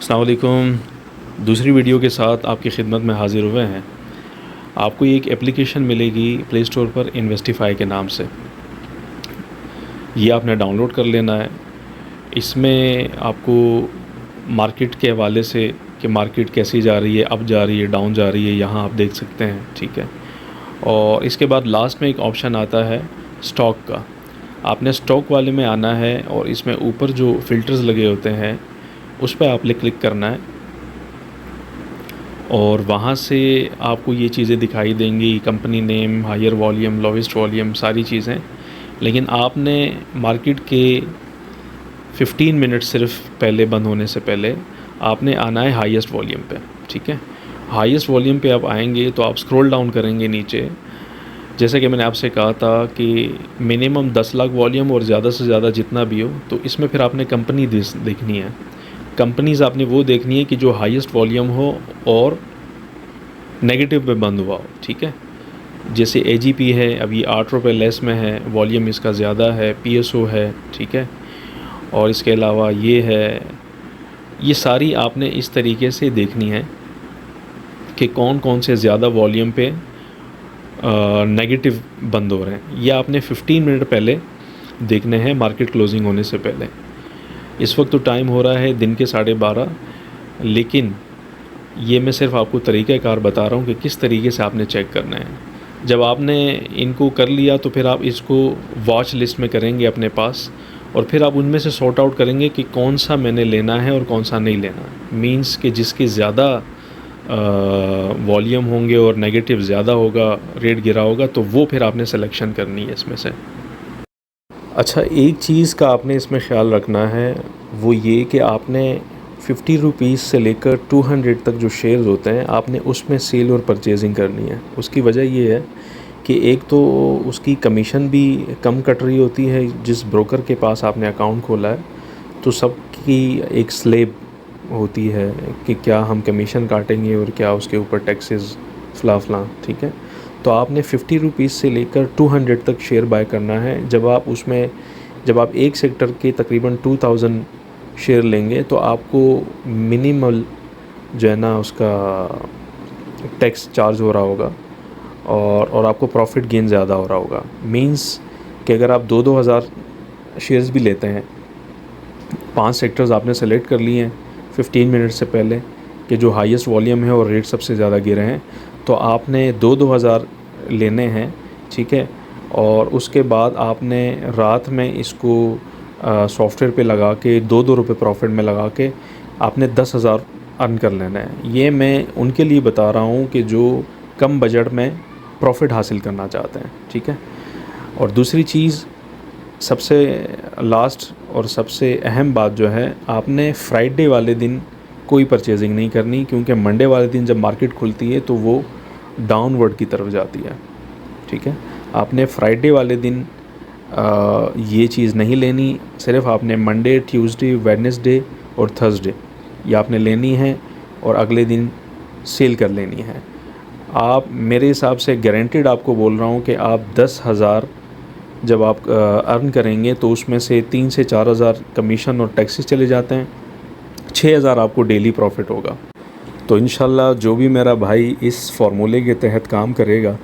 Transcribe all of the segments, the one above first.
अस्सलाम वालेकुम। दूसरी वीडियो के साथ आपकी खिदमत में हाज़िर हुए हैं। आपको एक एप्लीकेशन मिलेगी प्ले स्टोर पर इन्वेस्टिफाई के नाम से। ये आपने डाउनलोड कर लेना है। इसमें आपको मार्केट के हवाले से कि मार्केट कैसी जा रही है, अप जा रही है, डाउन जा रही है, यहाँ आप देख सकते हैं, ठीक है। और इसके बाद लास्ट में एक ऑप्शन आता है स्टॉक का। आपने स्टॉक वाले में आना है और इसमें ऊपर जो फ़िल्टर्स लगे होते हैं उस पर आपने क्लिक करना है और वहाँ से आपको ये चीज़ें दिखाई देंगी, company name, higher volume, lowest volume, सारी चीज़ें। लेकिन आपने मार्केट के 15 मिनट सिर्फ पहले बंद होने से पहले आपने आना है हाईएस्ट वॉल्यूम पे, ठीक है। हाईएस्ट वॉल्यूम पे आप आएंगे तो आप स्क्रॉल डाउन करेंगे नीचे। जैसे कि मैंने आपसे कहा था कि मिनिमम 10 लाख वॉल्यूम और ज़्यादा से ज़्यादा जितना भी हो, तो इसमें फिर आपने कंपनी देखनी है। कंपनीज़ आपने वो देखनी है कि जो हाईएस्ट वॉल्यूम हो और नेगेटिव पे बंद हुआ हो, ठीक है। जैसे AGP है, अभी 8 रुपये लेस में है, वॉल्यूम इसका ज़्यादा है, PSO है, ठीक है। और इसके अलावा ये है, ये सारी आपने इस तरीके से देखनी है कि कौन कौन से ज़्यादा वॉल्यूम पे नेगेटिव बंद हो रहे हैं। ये आपने 15 मिनट पहले देखने हैं मार्केट क्लोजिंग होने से पहले। इस वक्त तो टाइम हो रहा है दिन के 12:30, लेकिन ये मैं सिर्फ आपको तरीक़ाकार बता रहा हूँ कि किस तरीके से आपने चेक करना है। जब आपने इनको कर लिया तो फिर आप इसको वॉच लिस्ट में करेंगे अपने पास, और फिर आप उनमें से सॉर्ट आउट करेंगे कि कौन सा मैंने लेना है और कौन सा नहीं लेना। मींस कि जिसकी ज़्यादा वॉल्यूम होंगे और नेगेटिव ज़्यादा होगा, रेट गिरा होगा, तो वो फिर आपने सिलेक्शन करनी है इसमें से। अच्छा, एक चीज़ का आपने इसमें ख़्याल रखना है, वो ये कि आपने 50 रुपीज़ से लेकर 200 तक जो शेयर्स होते हैं आपने उसमें सेल और परचेजिंग करनी है। उसकी वजह ये है कि एक तो उसकी कमीशन भी कम कट रही होती है। जिस ब्रोकर के पास आपने अकाउंट खोला है तो सबकी एक स्लेब होती है कि क्या हम कमीशन काटेंगे और क्या उसके ऊपर टैक्सेस फला, ठीक है। तो आपने 50 रुपीज़ से लेकर 200 तक शेयर बाय करना है। जब आप एक सेक्टर के तकरीबन 2000 शेयर लेंगे तो आपको मिनिमल जो है ना उसका टैक्स चार्ज हो रहा होगा और आपको प्रॉफिट गेन ज़्यादा हो रहा होगा। मींस कि अगर आप 2-2 हज़ार शेयर्स भी लेते हैं, 5 सेक्टर्स आपने सेलेक्ट कर लिए हैं 15 मिनट से पहले कि जो हाईएस्ट वॉल्यूम है और रेट सबसे ज़्यादा गिरे हैं, तो आपने 2-2 हज़ार लेने हैं, ठीक है। और उसके बाद आपने रात में इसको सॉफ्टवेयर पे लगा के 2-2 रुपये प्रॉफिट में लगा के आपने 10,000 अर्न कर लेना है। ये मैं उनके लिए बता रहा हूँ कि जो कम बजट में प्रॉफिट हासिल करना चाहते हैं, ठीक है। और दूसरी चीज़, सबसे लास्ट और सबसे अहम बात जो है, आपने फ्राइडे वाले दिन कोई परचेजिंग नहीं करनी, क्योंकि मंडे वाले दिन जब मार्केट खुलती है तो वो डाउनवर्ड की तरफ जाती है, ठीक है। आपने फ्राइडे वाले दिन ये चीज़ नहीं लेनी। सिर्फ आपने मंडे, ट्यूसडे, वेडनेसडे और थर्सडे ये आपने लेनी है और अगले दिन सेल कर लेनी है। आप मेरे हिसाब से गारंटेड आपको बोल रहा हूँ कि आप 10,000 जब आप अर्न करेंगे तो उसमें से 3 से 4 हज़ार कमीशन और टैक्सेस चले जाते हैं, 6,000 आपको डेली प्रॉफिट होगा। तो इंशाल्लाह जो भी मेरा भाई इस फार्मूले के तहत काम करेगा,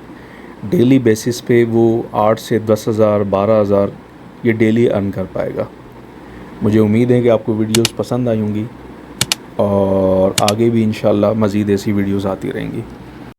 डेली बेसिस पे वो 8 से 10,000, 12,000 ये डेली अर्न कर पाएगा। मुझे उम्मीद है कि आपको वीडियोस पसंद आई होंगी और आगे भी इंशाल्लाह मज़ीद ऐसी वीडियोस आती रहेंगी।